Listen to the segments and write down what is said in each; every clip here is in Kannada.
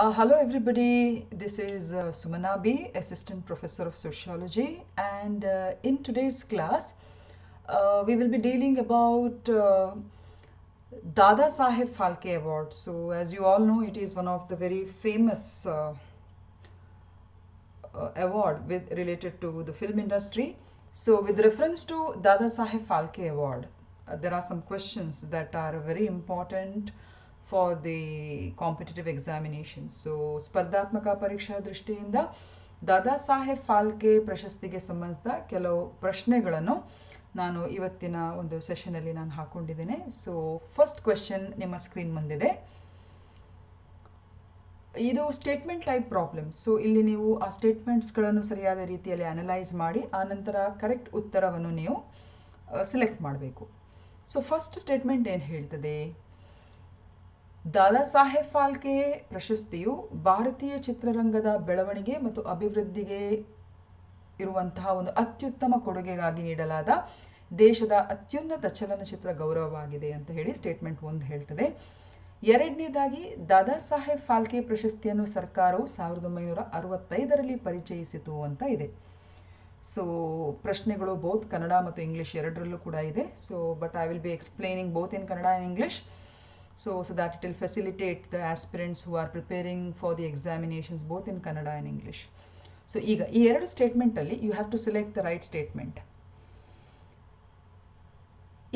Hello everybody, this is Sumana B, Assistant Professor of Sociology, and in today's class we will be dealing about Dada Saheb Phalke Award. So as you all know, it is one of the very famous award related to the film industry. So with reference to Dada Saheb Phalke Award, there are some questions that are very important for the competitive examinations. So ಸ್ಪರ್ಧಾತ್ಮಕ ಪರೀಕ್ಷಾ ದೃಷ್ಟಿಯಿಂದ ದಾದಾ ಸಾಹೇಬ್ ಫಾಲ್ಕೆ ಪ್ರಶಸ್ತಿಗೆ ಸಂಬಂಧಿಸಿದ ಕೆಲವು ಪ್ರಶ್ನೆಗಳನ್ನು ನಾನು ಇವತ್ತಿನ ಒಂದು ಸೆಷನಲ್ಲಿ ನಾನು ಹಾಕೊಂಡಿದ್ದೇನೆ. ಸೊ ಫಸ್ಟ್ ಕ್ವೆಶ್ಚನ್ ನಿಮ್ಮ ಸ್ಕ್ರೀನ್ ಮುಂದಿದೆ. ಇದು ಸ್ಟೇಟ್ಮೆಂಟ್ ಟೈಪ್ ಪ್ರಾಬ್ಲಮ್. ಸೊ ಇಲ್ಲಿ ನೀವು ಆ ಸ್ಟೇಟ್ಮೆಂಟ್ಸ್ಗಳನ್ನು ಸರಿಯಾದ ರೀತಿಯಲ್ಲಿ ಅನಲೈಸ್ ಮಾಡಿ ಆನಂತರ ಕರೆಕ್ಟ್ ಉತ್ತರವನ್ನು ನೀವು ಸೆಲೆಕ್ಟ್ ಮಾಡಬೇಕು. ಸೊ ಫಸ್ಟ್ ಸ್ಟೇಟ್ಮೆಂಟ್ ಏನು ಹೇಳ್ತದೆ? ದಾದಾ ಸಾಹೇಬ್ ಫಾಲ್ಕೆ ಪ್ರಶಸ್ತಿಯು ಭಾರತೀಯ ಚಿತ್ರರಂಗದ ಬೆಳವಣಿಗೆ ಮತ್ತು ಅಭಿವೃದ್ಧಿಗೆ ಇರುವಂತಹ ಒಂದು ಅತ್ಯುತ್ತಮ ಕೊಡುಗೆಗಾಗಿ ನೀಡಲಾದ ದೇಶದ ಅತ್ಯುನ್ನತ ಚಲನಚಿತ್ರ ಗೌರವವಾಗಿದೆ ಅಂತ ಹೇಳಿ ಸ್ಟೇಟ್ಮೆಂಟ್ 1 ಹೇಳ್ತದೆ. ಎರಡನೇದಾಗಿ ದಾದಾ ಸಾಹೇಬ್ ಫಾಲ್ಕೆ ಪ್ರಶಸ್ತಿಯನ್ನು ಸರ್ಕಾರವು 1965ರಲ್ಲಿ ಪರಿಚಯಿಸಿತು ಅಂತ ಇದೆ. ಸೊ ಪ್ರಶ್ನೆಗಳು ಬೋತ್ ಕನ್ನಡ ಮತ್ತು ಇಂಗ್ಲಿಷ್ ಎರಡರಲ್ಲೂ ಕೂಡ ಇದೆ. So but I will be explaining both in Kannada and English. So that it will facilitate the aspirants who are preparing for the examinations both in Kannada and English. So ಈಗ ಈ ಎರಡು ಸ್ಟೇಟ್ಮೆಂಟ್ ಅಲ್ಲಿ you have to select the right statement.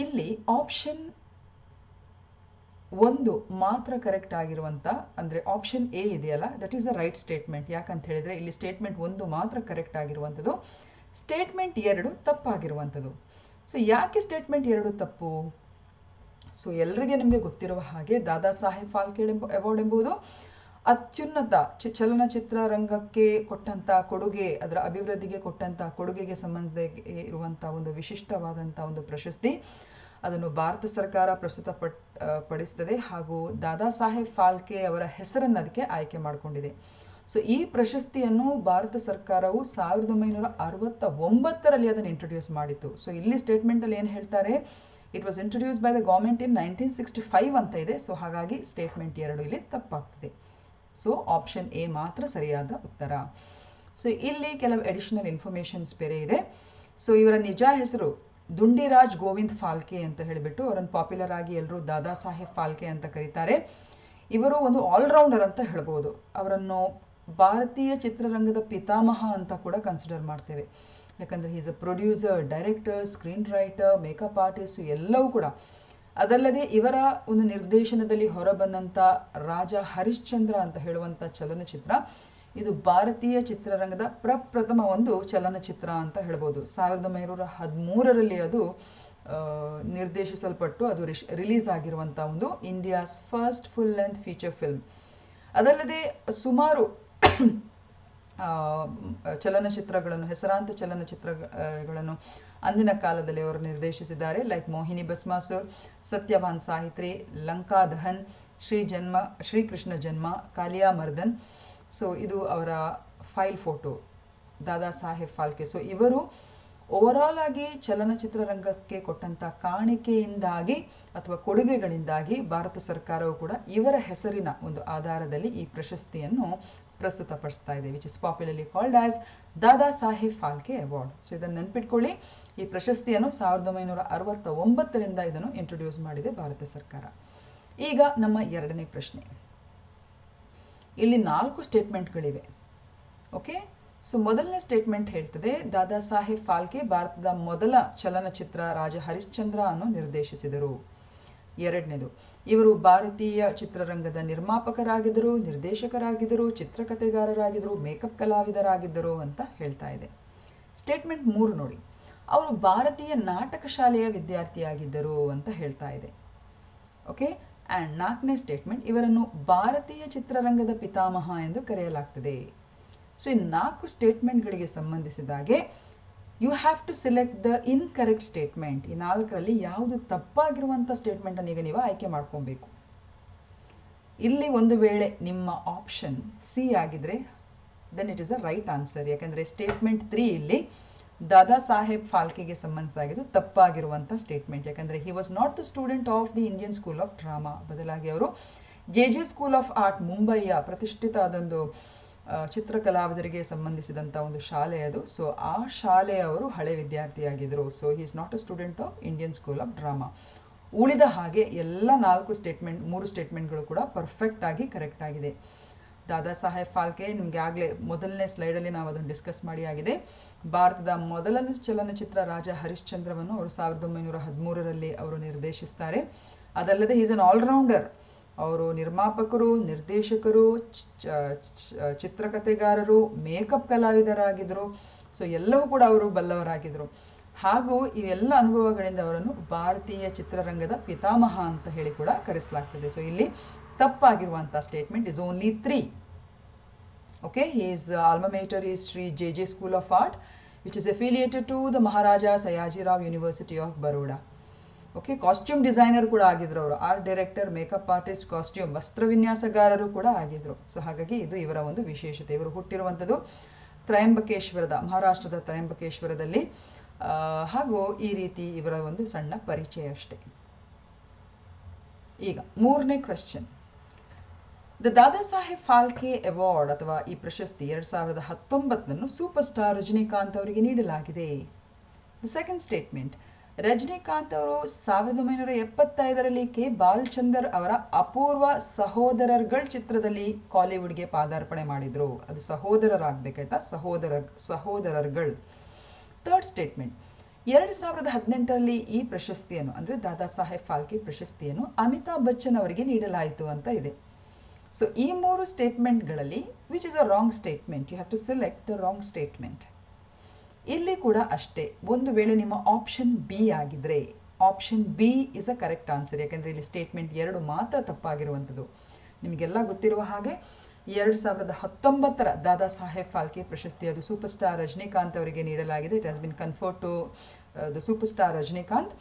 ಇಲ್ಲಿ ಆಪ್ಷನ್ 1 ಮಾತ್ರ ಕರೆಕ್ಟ್ ಆಗಿರುವಂತ, ಅಂದ್ರೆ ಆಪ್ಷನ್ ಎ ಇದೆಯಲ್ಲ, that is a right statement. ಯಾಕಂತ ಹೇಳಿದ್ರೆ ಇಲ್ಲಿ ಸ್ಟೇಟ್ಮೆಂಟ್ 1 ಮಾತ್ರ ಕರೆಕ್ಟ್ ಆಗಿರುವಂಥದ್ದು, ಸ್ಟೇಟ್ಮೆಂಟ್ 2 ತಪ್ಪಾಗಿರುವಂಥದ್ದು. ಸೊ ಯಾಕೆ ಸ್ಟೇಟ್ಮೆಂಟ್ 2 ತಪ್ಪು? ಸೊ ಎಲ್ಲರಿಗೆ ನಿಮಗೆ ಗೊತ್ತಿರುವ ಹಾಗೆ ದಾದಾ ಸಾಹೇಬ್ ಫಾಲ್ಕೆ ಅವಾರ್ಡ್ ಎಂಬುದು ಅತ್ಯುನ್ನತ ಚಲನಚಿತ್ರ ರಂಗಕ್ಕೆ ಕೊಟ್ಟಂತ ಕೊಡುಗೆ, ಅದರ ಅಭಿವೃದ್ಧಿಗೆ ಕೊಟ್ಟಂತ ಕೊಡುಗೆಗೆ ಸಂಬಂಧಿಸಿದ ಇರುವಂತಹ ಒಂದು ವಿಶಿಷ್ಟವಾದಂತಹ ಒಂದು ಪ್ರಶಸ್ತಿ. ಅದನ್ನು ಭಾರತ ಸರ್ಕಾರ ಪಡಿಸ್ತದೆ ಹಾಗೂ ದಾದಾ ಸಾಹೇಬ್ ಫಾಲ್ಕೆ ಅವರ ಹೆಸರನ್ನು ಅದಕ್ಕೆ ಆಯ್ಕೆ ಮಾಡಿಕೊಂಡಿದೆ. ಸೊ ಈ ಪ್ರಶಸ್ತಿಯನ್ನು ಭಾರತ ಸರ್ಕಾರವು 1969ರಲ್ಲಿ ಅದನ್ನು ಇಂಟ್ರೊಡ್ಯೂಸ್ ಮಾಡಿತ್ತು. ಸೊ ಇಲ್ಲಿ ಸ್ಟೇಟ್ಮೆಂಟ್ ಅಲ್ಲಿ ಏನು ಹೇಳ್ತಾರೆ? It was introduce by the government ಇನ್ 1965 ಅಂತ ಇದೆ. ಸೊ ಹಾಗಾಗಿ ಸ್ಟೇಟ್ಮೆಂಟ್ 2 ಇಲ್ಲಿ ತಪ್ಪಾಗ್ತದೆ. ಸೊ ಆಪ್ಷನ್ ಎ ಮಾತ್ರ ಸರಿಯಾದ ಉತ್ತರ. ಸೊ ಇಲ್ಲಿ ಕೆಲವು ಅಡಿಷನಲ್ ಇನ್ಫಾರ್ಮೇಶನ್ಸ್ ಬೇರೆ ಇದೆ. ಸೊ ಇವರ ನಿಜ ಹೆಸರು ದುಂಡಿರಾಜ್ ಗೋವಿಂದ್ ಫಾಲ್ಕೆ ಅಂತ ಹೇಳಿಬಿಟ್ಟು ಅವರನ್ನು ಪಾಪ್ಯುಲರ್ ಆಗಿ ಎಲ್ಲರೂ ದಾದಾ ಸಾಹೇಬ್ ಫಾಲ್ಕೆ ಅಂತ ಕರೀತಾರೆ. ಇವರು ಒಂದು ಆಲ್ರೌಂಡರ್ ಅಂತ ಹೇಳ್ಬೋದು. ಅವರನ್ನು ಭಾರತೀಯ ಚಿತ್ರರಂಗದ ಪಿತಾಮಹ ಅಂತ ಕೂಡ ಕನ್ಸಿಡರ್ ಮಾಡ್ತೇವೆ. ಯಾಕಂದರೆ is a producer, director, screen writer, makeup artist ಎಲ್ಲವೂ ಕೂಡ. ಅದಲ್ಲದೆ ಇವರ ಒಂದು ನಿರ್ದೇಶನದಲ್ಲಿ ಹೊರಬಂದಂಥ ರಾಜ ಹರಿಶ್ಚಂದ್ರ ಅಂತ ಹೇಳುವಂಥ ಚಲನಚಿತ್ರ, ಇದು ಭಾರತೀಯ ಚಿತ್ರರಂಗದ ಪ್ರಪ್ರಥಮ ಒಂದು ಚಲನಚಿತ್ರ ಅಂತ ಹೇಳ್ಬೋದು. 1913ರಲ್ಲಿ ಅದು ನಿರ್ದೇಶಿಸಲ್ಪಟ್ಟು ಅದು ರಿಲೀಸ್ ಆಗಿರುವಂಥ ಒಂದು India's first full length feature film. ಅದಲ್ಲದೆ ಸುಮಾರು ಚಲನಚಿತ್ರಗಳನ್ನು, ಹೆಸರಾಂತ ಚಲನಚಿತ್ರಗಳನ್ನು ಅಂದಿನ ಕಾಲದಲ್ಲಿ ಅವರು ನಿರ್ದೇಶಿಸಿದ್ದಾರೆ. ಲೈಕ್ ಮೋಹಿನಿ ಭಸ್ಮಾಸುರ್, ಸತ್ಯವಾನ್ ಸಾಹಿತ್ರಿ, ಲಂಕಾ ದಹನ್, ಶ್ರೀಕೃಷ್ಣ ಜನ್ಮ, ಕಾಲಿಯಾ ಮರ್ದನ್. ಸೊ ಇದು ಅವರ ಫೈಲ್ ಫೋಟೋ ದಾದಾ ಸಾಹೇಬ್ ಫಾಲ್ಕೆ. ಸೊ ಇವರು ಓವರಾಲ್ ಆಗಿ ಚಲನಚಿತ್ರ ರಂಗಕ್ಕೆ ಕೊಟ್ಟಂತ ಕಾಣಿಕೆಯಿಂದಾಗಿ ಅಥವಾ ಕೊಡುಗೆಗಳಿಂದಾಗಿ ಭಾರತ ಸರ್ಕಾರವು ಕೂಡ ಇವರ ಹೆಸರಿನ ಒಂದು ಆಧಾರದಲ್ಲಿ ಈ ಪ್ರಶಸ್ತಿಯನ್ನು ಪ್ರಸ್ತುತಪಡಿಸ್ತಾ ಇದೆ, which is popularly called as Dada Saheb Phalke award. So ಇದನ್ನು ನೆನ್ಪಿಟ್ಕೊಳ್ಳಿ. ಈ ಪ್ರಶಸ್ತಿಯನ್ನು 1969ರಿಂದ ಇದನ್ನು ಇಂಟ್ರೊಡ್ಯೂಸ್ ಮಾಡಿದೆ ಭಾರತ ಸರ್ಕಾರ. ಈಗ ನಮ್ಮ ಎರಡನೇ ಪ್ರಶ್ನೆ. ಇಲ್ಲಿ 4 ಸ್ಟೇಟ್ಮೆಂಟ್ಗಳಿವೆ. ಓಕೆ. ಸೊ ಮೊದಲನೇ ಸ್ಟೇಟ್ಮೆಂಟ್ ಹೇಳ್ತದೆ ದಾದಾ ಸಾಹೇಬ್ ಫಾಲ್ಕೆ ಭಾರತದ ಮೊದಲ ಚಲನಚಿತ್ರ ರಾಜ ಹರಿಶ್ಚಂದ್ರ ಅನ್ನು ನಿರ್ದೇಶಿಸಿದರು. ಎರಡನೇದು, ಇವರು ಭಾರತೀಯ ಚಿತ್ರರಂಗದ ನಿರ್ಮಾಪಕರಾಗಿದ್ದರು, ನಿರ್ದೇಶಕರಾಗಿದ್ದರು, ಚಿತ್ರಕಥೆಗಾರರಾಗಿದ್ದರು, ಮೇಕಪ್ ಕಲಾವಿದರಾಗಿದ್ದರು ಅಂತ ಹೇಳ್ತಾ ಇದೆ. ಸ್ಟೇಟ್ಮೆಂಟ್ 3 ನೋಡಿ, ಅವರು ಭಾರತೀಯ ನಾಟಕ ಶಾಲೆಯ ವಿದ್ಯಾರ್ಥಿಯಾಗಿದ್ದರು ಅಂತ ಹೇಳ್ತಾ ಇದೆ. ಓಕೆ. ಆ್ಯಂಡ್ 4ನೇ ಸ್ಟೇಟ್ಮೆಂಟ್, ಇವರನ್ನು ಭಾರತೀಯ ಚಿತ್ರರಂಗದ ಪಿತಾಮಹ ಎಂದು ಕರೆಯಲಾಗ್ತದೆ. ಸೊ ಈ 4 ಸ್ಟೇಟ್ಮೆಂಟ್ಗಳಿಗೆ ಸಂಬಂಧಿಸಿದಾಗೆ you have to select the incorrect statement. ಈ 4ರಲ್ಲಿ ಯಾವುದು ತಪ್ಪಾಗಿರುವಂಥ ಸ್ಟೇಟ್ಮೆಂಟನ್ನು ಈಗ ನೀವು ಆಯ್ಕೆ ಮಾಡ್ಕೊಬೇಕು. ಇಲ್ಲಿ ಒಂದು ವೇಳೆ ನಿಮ್ಮ ಆಪ್ಷನ್ ಸಿ ಆಗಿದ್ರೆ then it is a right answer. ಯಾಕಂದರೆ ಸ್ಟೇಟ್ಮೆಂಟ್ 3 ಇಲ್ಲಿ ದಾದಾ ಸಾಹೇಬ್ ಫಾಲ್ಕೆಗೆ ಸಂಬಂಧಿಸಿದಾಗಿದ್ದು ತಪ್ಪಾಗಿರುವಂಥ ಸ್ಟೇಟ್ಮೆಂಟ್. ಯಾಕಂದರೆ he was not the student of the Indian school of Drama, ಬದಲಾಗಿ ಅವರು JJ ಸ್ಕೂಲ್ ಆಫ್ ಆರ್ಟ್ ಮುಂಬೈಯ ಪ್ರತಿಷ್ಠಿತ ಅದೊಂದು ಚಿತ್ರಕಲಾವಿದರಿಗೆ ಸಂಬಂಧಿಸಿದಂಥ ಒಂದು ಶಾಲೆ ಅದು. ಸೊ ಆ ಶಾಲೆಯವರು ಹಳೆ ವಿದ್ಯಾರ್ಥಿಯಾಗಿದ್ದರು. So he is not a student of Indian school of drama. ಉಳಿದ ಹಾಗೆ ಎಲ್ಲ 3 ಸ್ಟೇಟ್ಮೆಂಟ್ಗಳು ಕೂಡ ಪರ್ಫೆಕ್ಟ್ ಆಗಿ ಕರೆಕ್ಟ್ ಆಗಿದೆ. ದಾದಾ ಸಾಹೇಬ್ ಫಾಲ್ಕೆ ನಿಮಗೆ ಆಗಲೇ ಮೊದಲನೇ ಸ್ಲೈಡಲ್ಲಿ ನಾವು ಅದನ್ನು ಡಿಸ್ಕಸ್ ಮಾಡಿ ಆಗಿದೆ. ಭಾರತದ ಮೊದಲನೇ ಚಲನಚಿತ್ರ ರಾಜ ಹರಿಶ್ಚಂದ್ರವನ್ನು ಅವರು 1913ರಲ್ಲಿ ಅವರು ನಿರ್ದೇಶಿಸ್ತಾರೆ. ಅದಲ್ಲದೆ ಈಸ್ ಅನ್ ಆಲ್ರೌಂಡರ್. ಅವರು ನಿರ್ಮಾಪಕರು, ನಿರ್ದೇಶಕರು, ಚಿತ್ರಕಥೆಗಾರರು, ಮೇಕಪ್ ಕಲಾವಿದರಾಗಿದ್ದರು. ಸೊ ಎಲ್ಲವೂ ಕೂಡ ಅವರು ಬಲ್ಲವರಾಗಿದ್ದರು. ಹಾಗೂ ಇವೆಲ್ಲ ಅನುಭವಗಳಿಂದ ಅವರನ್ನು ಭಾರತೀಯ ಚಿತ್ರರಂಗದ ಪಿತಾಮಹ ಅಂತ ಹೇಳಿ ಕೂಡ ಕರೆಸಲಾಗ್ತದೆ. ಸೊ ಇಲ್ಲಿ ತಪ್ಪಾಗಿರುವಂಥ statement is only 3. Okay, his alma mater is Shri JJ school of art which is affiliated to the Maharaja Sayajirao university of Baroda. Okay, costume designer ಕೂಡ ಆಗಿದ್ರು ಅವರು. Art director, makeup artist, costume ವಸ್ತ್ರವಿನ್ಯಾಸಗಾರರು ಕೂಡ ಆಗಿದ್ರು. ಸೊ ಹಾಗಾಗಿ ಇದು ಇವರ ಒಂದು ವಿಶೇಷತೆ. ಇವರು ಹುಟ್ಟಿರುವಂಥದ್ದು ತ್ರಯಂಬಕೇಶ್ವರದ, ಮಹಾರಾಷ್ಟ್ರದ ತ್ರಯಂಬಕೇಶ್ವರದಲ್ಲಿ. ಹಾಗೂ ಈ ರೀತಿ ಇವರ ಒಂದು ಸಣ್ಣ ಪರಿಚಯ ಅಷ್ಟೇ. ಈಗ 3ನೇ question. The Dada Saheb Phalke award ಅಥವಾ ಈ ಪ್ರಶಸ್ತಿ 2019 ಸೂಪರ್ ಸ್ಟಾರ್ ರಜನಿಕಾಂತ್ ಅವರಿಗೆ ನೀಡಲಾಗಿದೆ. The second statement. ರಜನಿಕಾಂತ್ ಅವರು 1975ರಲ್ಲಿ ಕೆ ಬಾಲಚಂದರ್ ಅವರ ಅಪೂರ್ವ ಸಹೋದರರ್ಗಳ್ ಚಿತ್ರದಲ್ಲಿ ಕಾಲಿವುಡ್ಗೆ ಪಾದಾರ್ಪಣೆ ಮಾಡಿದ್ರು. ಅದು ಸಹೋದರರಾಗಬೇಕಾಯ್ತಾ, ಸಹೋದರರ್ಗಳ್. Third statement. 2018ರಲ್ಲಿ ಈ ಪ್ರಶಸ್ತಿಯನ್ನು ಅಂದರೆ ದಾದಾ ಸಾಹೇಬ್ ಫಾಲ್ಕೆ ಪ್ರಶಸ್ತಿಯನ್ನು ಅಮಿತಾಬ್ ಬಚ್ಚನ್ ಅವರಿಗೆ ನೀಡಲಾಯಿತು ಅಂತ ಇದೆ. ಸೊ ಈ 3 ಸ್ಟೇಟ್ಮೆಂಟ್ಗಳಲ್ಲಿ which is a wrong statement? You have to select the wrong statement. ಇಲ್ಲಿ ಕೂಡ ಅಷ್ಟೇ, ಒಂದು ವೇಳೆ ನಿಮ್ಮ ಆಪ್ಷನ್ ಬಿ ಆಗಿದ್ರೆ option B is a correct answer. ಯಾಕೆಂದರೆ ಇಲ್ಲಿ ಸ್ಟೇಟ್ಮೆಂಟ್ 2 ಮಾತ್ರ ತಪ್ಪಾಗಿರುವಂಥದ್ದು. ನಿಮಗೆಲ್ಲ ಗೊತ್ತಿರುವ ಹಾಗೆ 2019ರ ದಾದಾ ಸಾಹೇಬ್ ಫಾಲ್ಕೆ ಪ್ರಶಸ್ತಿ ಅದು ಸೂಪರ್ ಸ್ಟಾರ್ ರಜನಿಕಾಂತ್ ಅವರಿಗೆ ನೀಡಲಾಗಿದೆ. It has been conferred to the super star Rajinikanth.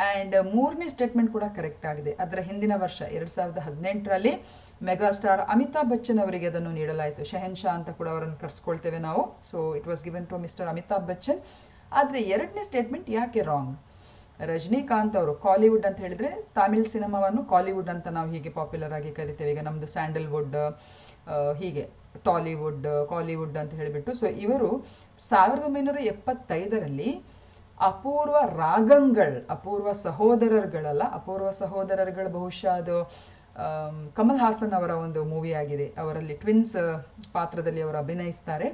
And 3ನೇ ಸ್ಟೇಟ್ಮೆಂಟ್ ಕೂಡ ಕರೆಕ್ಟ್ ಆಗಿದೆ. ಅದರ ಹಿಂದಿನ ವರ್ಷ 2018ರಲ್ಲಿ ಮೆಗಾಸ್ಟಾರ್ ಅಮಿತಾಬ್ ಬಚ್ಚನ್ ಅವರಿಗೆ ಅದನ್ನು ನೀಡಲಾಯಿತು. ಶೆಹನ್ಶಾ ಅಂತ ಕೂಡ ಅವರನ್ನು ಕರೆಸ್ಕೊಳ್ತೇವೆ ನಾವು. So it was given to mister Amitabh Bachchan. ಆದರೆ 2ನೇ ಸ್ಟೇಟ್ಮೆಂಟ್ ಯಾಕೆ ರಾಂಗ್? ರಜನಿಕಾಂತ್ ಅವರು ಕಾಲಿವುಡ್ ಅಂತ ಹೇಳಿದರೆ ತಮಿಳ್ ಸಿನಿಮಾವನ್ನು ಕಾಲಿವುಡ್ ಅಂತ ನಾವು ಹೀಗೆ ಪಾಪ್ಯುಲರ್ ಆಗಿ ಕರಿತೇವೆ. ಈಗ ನಮ್ಮದು ಸ್ಯಾಂಡಲ್ವುಡ್, ಹೀಗೆ ಟಾಲಿವುಡ್, ಕಾಲಿವುಡ್ ಅಂತ ಹೇಳಿಬಿಟ್ಟು. ಸೊ ಇವರು 1975ರಲ್ಲಿ ಅಪೂರ್ವ ರಾಗಂಗಳ್, ಅಪೂರ್ವ ಸಹೋದರರ್ಗಳಲ್ಲ, ಅಪೂರ್ವ ಸಹೋದರರ್ಗಳು ಬಹುಶಃ ಅದು ಕಮಲ್ ಹಾಸನ್ ಅವರ ಒಂದು ಮೂವಿ ಆಗಿದೆ. ಅವರಲ್ಲಿ ಟ್ವಿನ್ಸ್ ಪಾತ್ರದಲ್ಲಿ ಅವರು ಅಭಿನಯಿಸ್ತಾರೆ.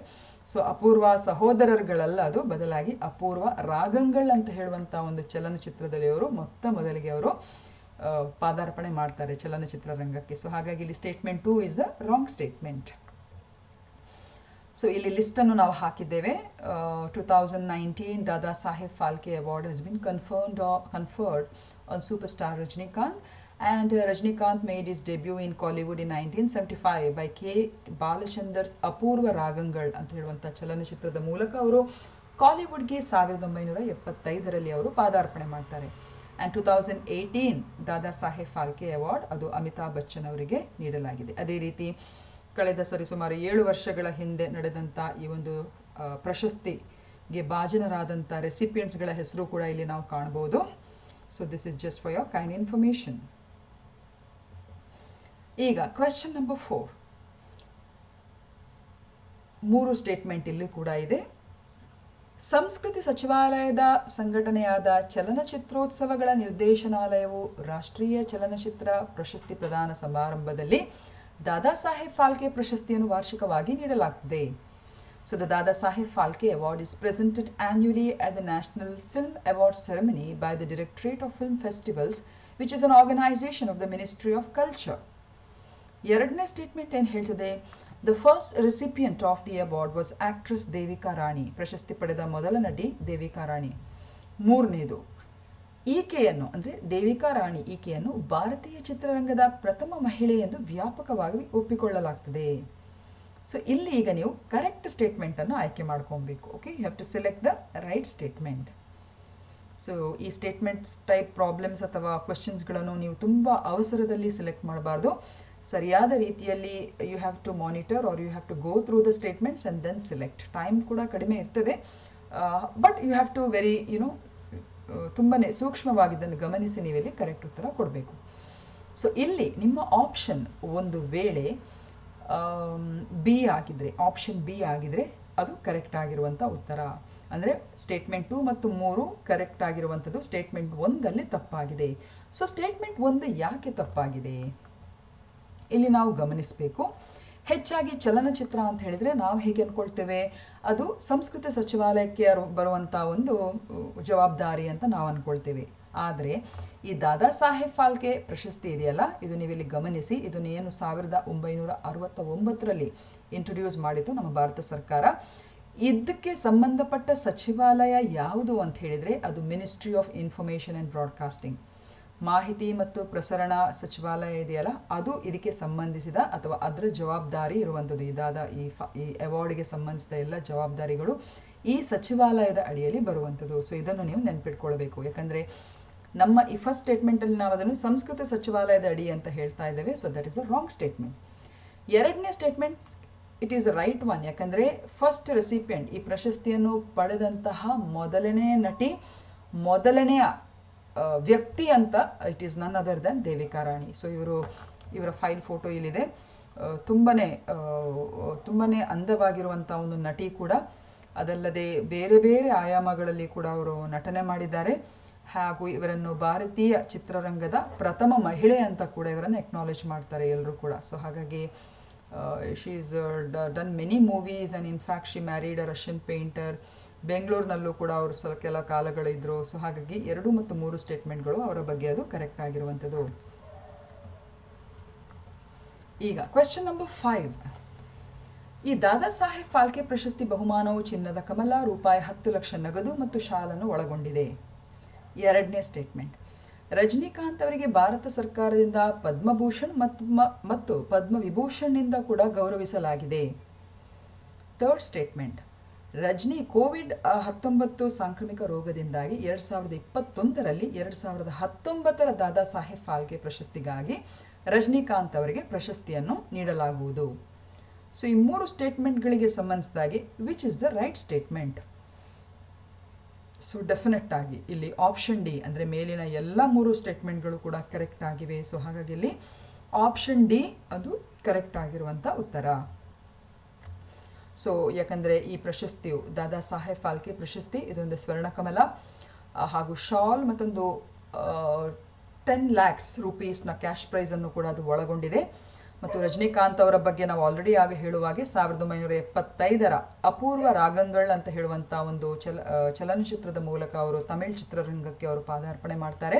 ಸೊ ಅಪೂರ್ವ ಸಹೋದರರ್ಗಳಲ್ಲ ಅದು, ಬದಲಾಗಿ ಅಪೂರ್ವ ರಾಗಂಗಳ್ ಅಂತ ಹೇಳುವಂಥ ಒಂದು ಚಲನಚಿತ್ರದಲ್ಲಿ ಅವರು ಮೊದಲಿಗೆ ಅವರು ಪಾದಾರ್ಪಣೆ ಮಾಡ್ತಾರೆ ಚಲನಚಿತ್ರರಂಗಕ್ಕೆ. ಸೊ ಹಾಗಾಗಿ ಇಲ್ಲಿ statement 2 is the wrong statement. So ಇಲ್ಲಿ ಲಿಸ್ಟನ್ನು ನಾವು ಹಾಕಿದ್ದೇವೆ. 2019 Dada Saheb Phalke award has been conferred on super star Rajinikanth. And Rajnikant made his debut in Collywood in 1975 by K. Balachander's ಅಪೂರ್ವ ರಾಗಂಗಳ್ ಅಂತ ಹೇಳುವಂಥ ಚಲನಚಿತ್ರದ ಮೂಲಕ ಅವರು ಕಾಲಿವುಡ್ಗೆ 1975ರಲ್ಲಿ ಅವರು ಪಾದಾರ್ಪಣೆ ಮಾಡ್ತಾರೆ. And 2018 Dada Saheb Phalke award ಅದು ಅಮಿತಾಬ್ ಬಚ್ಚನ್ ಅವರಿಗೆ ನೀಡಲಾಗಿದೆ. ಅದೇ ರೀತಿ ಕಳೆದ ಸರಿಸುಮಾರು 7 ವರ್ಷಗಳ ಹಿಂದೆ ನಡೆದಂಥ ಈ ಒಂದು ಪ್ರಶಸ್ತಿಗೆ ಭಾಜನರಾದಂಥ ರೆಸಿಪಿಯೆಂಟ್ಸ್ಗಳ ಹೆಸರು ಕೂಡ ಇಲ್ಲಿ ನಾವು ಕಾಣಬಹುದು. So this is just for your kind information. ಈಗ ಕ್ವೆಶ್ಚನ್ ನಂಬರ್ 4. 3 ಸ್ಟೇಟ್ಮೆಂಟ್ ಇಲ್ಲಿ ಕೂಡ ಇದೆ. ಸಂಸ್ಕೃತಿ ಸಚಿವಾಲಯದ ಸಂಘಟನೆಯಾದ ಚಲನಚಿತ್ರೋತ್ಸವಗಳ ನಿರ್ದೇಶನಾಲಯವು ರಾಷ್ಟ್ರೀಯ ಚಲನಚಿತ್ರ ಪ್ರಶಸ್ತಿ ಪ್ರದಾನ ಸಮಾರಂಭದಲ್ಲಿ ದಾದಾ ಸಾಹೇಬ್ ಫಾಲ್ಕೆ ಪ್ರಶಸ್ತಿಯನ್ನು ವಾರ್ಷಿಕವಾಗಿ ನೀಡಲಾಗುತ್ತದೆ. So the Dada Saheb Phalke Award is presented annually at the National Film Awards Ceremony by the Directorate of Film Festivals, which is an organization of the Ministry of Culture. ಎರಡನೇ ಸ್ಟೇಟ್ಮೆಂಟ್ ಏನು ಹೇಳ್ತದೆ? The first recipient of the award was actress Devika Rani. ಪ್ರಶಸ್ತಿ ಪಡೆದ ಮೊದಲ ನಟಿ ದೇವಿಕಾ ರಾಣಿ. 3ನೇದು, ಈಕೆಯನ್ನು ಅಂದರೆ ದೇವಿಕಾ ರಾಣಿ ಈಕೆಯನ್ನು ಭಾರತೀಯ ಚಿತ್ರರಂಗದ ಪ್ರಥಮ ಮಹಿಳೆ ಎಂದು ವ್ಯಾಪಕವಾಗಿ ಒಪ್ಪಿಕೊಳ್ಳಲಾಗ್ತದೆ. ಸೊ ಇಲ್ಲಿ ಈಗ ನೀವು ಕರೆಕ್ಟ್ ಸ್ಟೇಟ್ಮೆಂಟನ್ನು ಆಯ್ಕೆ ಮಾಡ್ಕೊಬೇಕು. Okay, you have to select the right statement. So ಈ ಸ್ಟೇಟ್ಮೆಂಟ್ಸ್ ಟೈಪ್ ಪ್ರಾಬ್ಲಮ್ಸ್ ಅಥವಾ ಕ್ವೆಶನ್ಸ್ಗಳನ್ನು ನೀವು ತುಂಬ ಅವಸರದಲ್ಲಿ ಸೆಲೆಕ್ಟ್ ಮಾಡಬಾರ್ದು. ಸರಿಯಾದ ರೀತಿಯಲ್ಲಿ you have to monitor or you have to go through the statements and then select. Time ಕೂಡ ಕಡಿಮೆ ಇರ್ತದೆ, ಬಟ್ ಯು ಹ್ಯಾವ್ ಟು ತುಂಬಾ ಸೂಕ್ಷ್ಮವಾಗಿ ಇದನ್ನು ಗಮನಿಸಿ ನೀವಿಲ್ಲಿ ಕರೆಕ್ಟ್ ಉತ್ತರ ಕೊಡಬೇಕು. ಸೊ ಇಲ್ಲಿ ನಿಮ್ಮ ಆಪ್ಷನ್ ಒಂದು ವೇಳೆ ಬಿ ಆಗಿದ್ರೆ, ಆಪ್ಷನ್ ಬಿ ಆಗಿದ್ರೆ ಅದು ಕರೆಕ್ಟ್ ಆಗಿರುವಂಥ ಉತ್ತರ. ಅಂದರೆ ಸ್ಟೇಟ್ಮೆಂಟ್ 2 ಮತ್ತು 3 ಕರೆಕ್ಟ್ ಆಗಿರುವಂಥದ್ದು, ಸ್ಟೇಟ್ಮೆಂಟ್ 1ದಲ್ಲಿ ತಪ್ಪಾಗಿದೆ. ಸೊ ಸ್ಟೇಟ್ಮೆಂಟ್ 1 ಯಾಕೆ ತಪ್ಪಾಗಿದೆ ಇಲ್ಲಿ ನಾವು ಗಮನಿಸಬೇಕು. ಹೆಚ್ಚಾಗಿ ಚಲನಚಿತ್ರ ಅಂತ ಹೇಳಿದರೆ ನಾವು ಹೇಗೆ ಅಂದ್ಕೊಳ್ತೇವೆ, ಅದು ಸಂಸ್ಕೃತಿ ಸಚಿವಾಲಯಕ್ಕೆ ಬರುವಂಥ ಒಂದು ಜವಾಬ್ದಾರಿ ಅಂತ ನಾವು ಅಂದ್ಕೊಳ್ತೇವೆ. ಆದರೆ ಈ ದಾದಾ ಸಾಹೇಬ್ ಫಾಲ್ಕೆ ಪ್ರಶಸ್ತಿ ಇದೆಯಲ್ಲ, ಇದು ನೀವಿಲ್ಲಿ ಗಮನಿಸಿ, ಇದನ್ನು ಏನು 1969ರಲ್ಲಿ ಇಂಟ್ರೊಡ್ಯೂಸ್ ಮಾಡಿತು ನಮ್ಮ ಭಾರತ ಸರ್ಕಾರ. ಇದಕ್ಕೆ ಸಂಬಂಧಪಟ್ಟ ಸಚಿವಾಲಯ ಯಾವುದು ಅಂತ ಹೇಳಿದರೆ ಅದು ministry of information and broadcasting, ಮಾಹಿತಿ ಮತ್ತು ಪ್ರಸರಣ ಸಚಿವಾಲಯ ಇದೆಯಲ್ಲ, ಅದು ಇದಕ್ಕೆ ಸಂಬಂಧಿಸಿದ ಅಥವಾ ಅದರ ಜವಾಬ್ದಾರಿ ಇರುವಂಥದ್ದು. ಈ ಅವಾರ್ಡ್ಗೆ ಸಂಬಂಧಿಸಿದ ಎಲ್ಲ ಜವಾಬ್ದಾರಿಗಳು ಈ ಸಚಿವಾಲಯದ ಅಡಿಯಲ್ಲಿ ಬರುವಂಥದ್ದು. ಸೊ ಇದನ್ನು ನೀವು ನೆನಪಿಟ್ಕೊಳ್ಬೇಕು. ಯಾಕಂದರೆ ನಮ್ಮ ಈ ಫಸ್ಟ್ ಸ್ಟೇಟ್ಮೆಂಟಲ್ಲಿ ನಾವು ಅದನ್ನು ಸಂಸ್ಕೃತ ಸಚಿವಾಲಯದ ಅಡಿ ಅಂತ ಹೇಳ್ತಾ ಇದ್ದೇವೆ. So that is a wrong statement. ಎರಡನೇ statement it is a right one. ಯಾಕಂದರೆ ಫಸ್ಟ್ ರೆಸಿಪಿಯೆಂಟ್, ಈ ಪ್ರಶಸ್ತಿಯನ್ನು ಪಡೆದಂತಹ ಮೊದಲನೇ ನಟಿ, ಮೊದಲನೆಯ ವ್ಯಕ್ತಿ ಅಂತ it is none other then Devika Rani. So ಇವರ ಫೈಲ್ ಫೋಟೋ ಇಲ್ಲಿದೆ. ತುಂಬನೇ ಅಂದವಾಗಿರುವಂಥ ಒಂದು ನಟಿ ಕೂಡ. ಅದಲ್ಲದೆ ಬೇರೆ ಬೇರೆ ಆಯಾಮಗಳಲ್ಲಿ ಕೂಡ ಅವರು ನಟನೆ ಮಾಡಿದ್ದಾರೆ. ಹಾಗೂ ಇವರನ್ನು ಭಾರತೀಯ ಚಿತ್ರರಂಗದ ಪ್ರಥಮ ಮಹಿಳೆ ಅಂತ ಕೂಡ ಇವರನ್ನು ಎಕ್ನಾಲೇಜ್ ಮಾಡ್ತಾರೆ ಎಲ್ಲರೂ ಕೂಡ. ಸೊ ಹಾಗಾಗಿ she is done many movies and in fact she married a Russian painter. ಬೆಂಗಳೂರಿನಲ್ಲೂ ಕೂಡ ಅವರು ಕೆಲ ಕಾಲಗಳಿದ್ರು. ಸೊ ಹಾಗಾಗಿ 2 ಮತ್ತು 3 ಸ್ಟೇಟ್ಮೆಂಟ್ಗಳು ಅವರ ಬಗ್ಗೆ ಅದು ಕರೆಕ್ಟ್ ಆಗಿರುವಂಥದ್ದು. ಈಗ ಕ್ವೆಶ್ಚನ್ ನಂಬರ್ 5. ಈ ದಾದಾ ಸಾಹೇಬ್ ಫಾಲ್ಕೆ ಪ್ರಶಸ್ತಿ ಬಹುಮಾನವು ಚಿನ್ನದ ಕಮಲ, ರೂಪಾಯಿ 10 ಲಕ್ಷ ನಗದು ಮತ್ತು ಶಾಲನ್ನು ಒಳಗೊಂಡಿದೆ. ಎರಡನೇ ಸ್ಟೇಟ್ಮೆಂಟ್, ರಜನಿಕಾಂತ್ ಅವರಿಗೆ ಭಾರತ ಸರ್ಕಾರದಿಂದ ಪದ್ಮಭೂಷಣ್ ಮತ್ತು ಪದ್ಮವಿಭೂಷಣ್ನಿಂದ ಕೂಡ ಗೌರವಿಸಲಾಗಿದೆ. ಥರ್ಡ್ ಸ್ಟೇಟ್ಮೆಂಟ್, ರಜನಿ ಕೋವಿಡ್-19 ಸಾಂಕ್ರಾಮಿಕ ರೋಗದಿಂದಾಗಿ 2021ರಲ್ಲಿ 2019ರ ದಾದಾ ಸಾಹೇಬ್ ಫಾಲ್ಕೆ ಪ್ರಶಸ್ತಿಗಾಗಿ ರಜನಿಕಾಂತ್ ಅವರಿಗೆ ಪ್ರಶಸ್ತಿಯನ್ನು ನೀಡಲಾಗುವುದು. ಸೊ ಈ 3 ಸ್ಟೇಟ್ಮೆಂಟ್ಗಳಿಗೆ ಸಂಬಂಧಿಸಿದಾಗಿ which is the right statement? So definite ಆಗಿ ಇಲ್ಲಿ ಆಪ್ಷನ್ ಡಿ, ಅಂದರೆ ಮೇಲಿನ ಎಲ್ಲ 3 ಸ್ಟೇಟ್ಮೆಂಟ್ಗಳು ಕೂಡ ಕರೆಕ್ಟ್ ಆಗಿವೆ. ಸೊ ಹಾಗಾಗಿ ಇಲ್ಲಿ ಆಪ್ಷನ್ ಡಿ ಅದು ಕರೆಕ್ಟ್ ಆಗಿರುವಂಥ ಉತ್ತರ. ಸೊ ಯಾಕಂದರೆ ಈ ಪ್ರಶಸ್ತಿಯು ದಾದಾ ಸಾಹೇಬ್ ಫಾಲ್ಕೆ ಪ್ರಶಸ್ತಿ, ಇದೊಂದು ಸ್ವರ್ಣಕಮಲ ಹಾಗೂ ಶಾಲ್ ಮತ್ತೊಂದು 10 lakhs ರೂಪೀಸ್ನ ಕ್ಯಾಶ್ ಪ್ರೈಸನ್ನು ಕೂಡ ಅದು ಒಳಗೊಂಡಿದೆ. ಮತ್ತು ರಜನಿಕಾಂತ್ ಅವರ ಬಗ್ಗೆ ನಾವು ಆಲ್ರೆಡಿ ಆಗ ಹೇಳುವಾಗೆ 1975ರ ಅಪೂರ್ವ ರಾಗಂಗಳ್ ಅಂತ ಹೇಳುವಂಥ ಒಂದು ಚಲನಚಿತ್ರದ ಮೂಲಕ ಅವರು ತಮಿಳ್ ಚಿತ್ರರಂಗಕ್ಕೆ ಅವರು ಪಾದಾರ್ಪಣೆ ಮಾಡ್ತಾರೆ.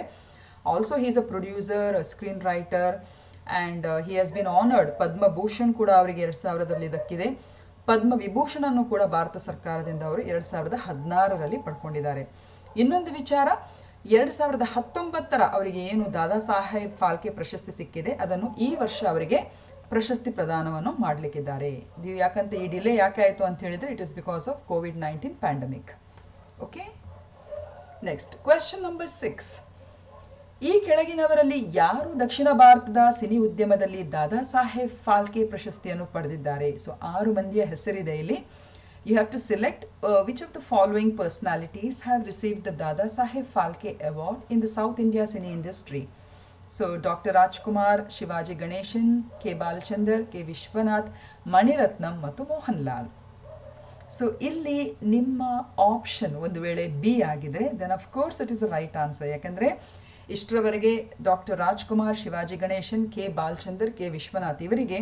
Also he is a producer, screen writer and he has been honoured. Padma Bhushan ಕೂಡ ಅವರಿಗೆ 2000ರಲ್ಲಿ ದಕ್ಕಿದೆ. ಪದ್ಮವಿಭೂಷಣನ್ನು ಕೂಡ ಭಾರತ ಸರ್ಕಾರದಿಂದ ಅವರು 2016ರಲ್ಲಿ ಪಡ್ಕೊಂಡಿದ್ದಾರೆ. ಇನ್ನೊಂದು ವಿಚಾರ, 2019ರ ಅವರಿಗೆ ಏನು ದಾದಾ ಸಾಹೇಬ್ ಫಾಲ್ಕೆ ಪ್ರಶಸ್ತಿ ಸಿಕ್ಕಿದೆ ಅದನ್ನು ಈ ವರ್ಷ ಅವರಿಗೆ ಪ್ರಶಸ್ತಿ ಪ್ರದಾನವನ್ನು ಮಾಡಲಿಕ್ಕಿದ್ದಾರೆ. ಇದು ಯಾಕಂತ ಈ ಡಿಲೇ ಯಾಕೆ ಆಯಿತು ಅಂತ ಹೇಳಿದರೆ it is because of COVID-19 pandemic. Okay, next question number 6. ಈ ಕೆಳಗಿನವರಲ್ಲಿ ಯಾರು ದಕ್ಷಿಣ ಭಾರತದ ಸಿನಿ ಉದ್ಯಮದಲ್ಲಿ ದಾದಾ ಸಾಹೇಬ್ ಫಾಲ್ಕೆ ಪ್ರಶಸ್ತಿಯನ್ನು ಪಡೆದಿದ್ದಾರೆ? ಸೊ 6 ಮಂದಿಯ ಹೆಸರಿದೆ ಇಲ್ಲಿ. You have to select which of the following personalities have received the Dada Saheb Phalke Award in the South India cine industry. So Dr. Rajkumar, Shivaji Ganeshan, K. Balachandar, K. Vishwanath, Mani Ratnam ಮತ್ತು ಮೋಹನ್ ಲಾಲ್. ಸೊ ಇಲ್ಲಿ ನಿಮ್ಮ ಆಪ್ಷನ್ ಒಂದು ವೇಳೆ ಬಿ ಆಗಿದ್ರೆ then of course it is a right answer. ಯಾಕಂದರೆ ಇಷ್ಟರವರೆಗೆ doctor Rajkumar, Shivaji Ganesan, K Balachander, K Vishwanath ಇವರಿಗೆ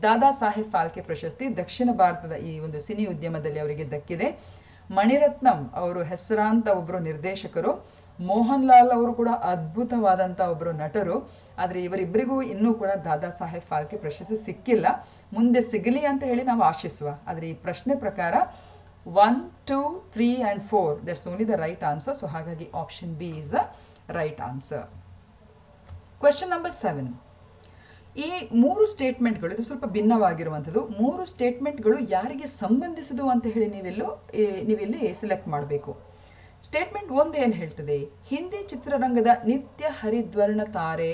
ದಾದಾ ಸಾಹೇಬ್ ಫಾಲ್ಕೆ ಪ್ರಶಸ್ತಿ ದಕ್ಷಿಣ ಭಾರತದ ಈ ಒಂದು ಸಿನಿ ಉದ್ಯಮದಲ್ಲಿ ಅವರಿಗೆ ದಕ್ಕಿದೆ. ಮಣಿರತ್ನಂ ಅವರು ಹೆಸರಾಂತ ಒಬ್ಬರು ನಿರ್ದೇಶಕರು, ಮೋಹನ್ ಲಾಲ್ ಅವರು ಕೂಡ ಅದ್ಭುತವಾದಂಥ ಒಬ್ಬರು ನಟರು. ಆದರೆ ಇವರಿಬ್ಬರಿಗೂ ಇನ್ನೂ ಕೂಡ ದಾದಾ ಸಾಹೇಬ್ ಫಾಲ್ಕೆ ಪ್ರಶಸ್ತಿ ಸಿಕ್ಕಿಲ್ಲ. ಮುಂದೆ ಸಿಗಲಿ ಅಂತ ಹೇಳಿ ನಾವು ಆಶಿಸುವ. ಆದರೆ ಈ ಪ್ರಶ್ನೆ ಪ್ರಕಾರ 1, 2, 3 and 4 that's only the right answer. So ಹಾಗಾಗಿ option B is the right answer. Question number 7. ಈ 3 ಸ್ಟೇಟ್ಮೆಂಟ್ಗಳು ಇದು ಸ್ವಲ್ಪ ಭಿನ್ನವಾಗಿರುವಂಥದ್ದು. 3 ಸ್ಟೇಟ್ಮೆಂಟ್ಗಳು ಯಾರಿಗೆ ಸಂಬಂಧಿಸಿದು ಅಂತ ಹೇಳಿ ನೀವಿಲ್ಲಿ ಸೆಲೆಕ್ಟ್ ಮಾಡಬೇಕು. ಸ್ಟೇಟ್ಮೆಂಟ್ 1 ಏನು ಹೇಳ್ತದೆ? ಹಿಂದಿ ಚಿತ್ರರಂಗದ ನಿತ್ಯ ಹರಿದ್ವರ್ಣ ತಾರೆ,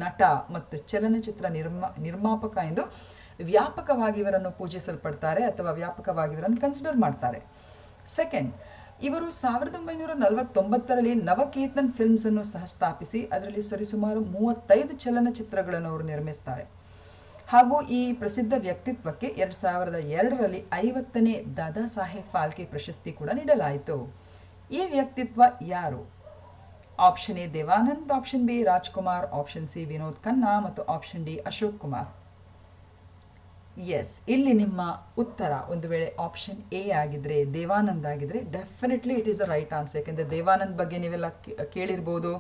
ನಟ ಮತ್ತು ಚಲನಚಿತ್ರ ನಿರ್ಮಾಪಕ ಎಂದು ವ್ಯಾಪಕವಾಗಿ ಇವರನ್ನು ಪೂಜಿಸಲ್ಪಡ್ತಾರೆ ಅಥವಾ ವ್ಯಾಪಕವಾಗಿ ಇವರನ್ನು ಕನ್ಸಿಡರ್ ಮಾಡ್ತಾರೆ. ಸೆಕೆಂಡ್, ಇವರು 1949ರಲ್ಲಿ ನವಕೇತನ್ ಫಿಲ್ಮ್ಸ್ ಅನ್ನು ಸಹ ಸ್ಥಾಪಿಸಿ ಅದರಲ್ಲಿ ಸರಿಸುಮಾರು 35 ಚಲನಚಿತ್ರಗಳನ್ನು ಅವರು ನಿರ್ಮಿಸ್ತಾರೆ. ಹಾಗೂ ಈ ಪ್ರಸಿದ್ಧ ವ್ಯಕ್ತಿತ್ವಕ್ಕೆ 2002ರಲ್ಲಿ 50ನೇ ದಾದಾ ಸಾಹೇಬ್ ಫಾಲ್ಕೆ ಪ್ರಶಸ್ತಿ ಕೂಡ ನೀಡಲಾಯಿತು. ಈ ವ್ಯಕ್ತಿತ್ವ ಯಾರು? Option A Dev Anand, option B Rajkumar, option C Vinod Khanna ಮತ್ತು option D Ashok Kumar. Yes, ಇಲ್ಲಿ ನಿಮ್ಮ ಉತ್ತರ ಒಂದು ವೇಳೆ ಆಪ್ಷನ್ ಎ ಆಗಿದ್ರೆ, ದೇವಾನಂದ್ ಆಗಿದ್ರೆ definitely it is a right answer. ಯಾಕೆಂದರೆ ದೇವಾನಂದ್ ಬಗ್ಗೆ ನೀವೆಲ್ಲ ಕೇಳಿರ್ಬೋದು.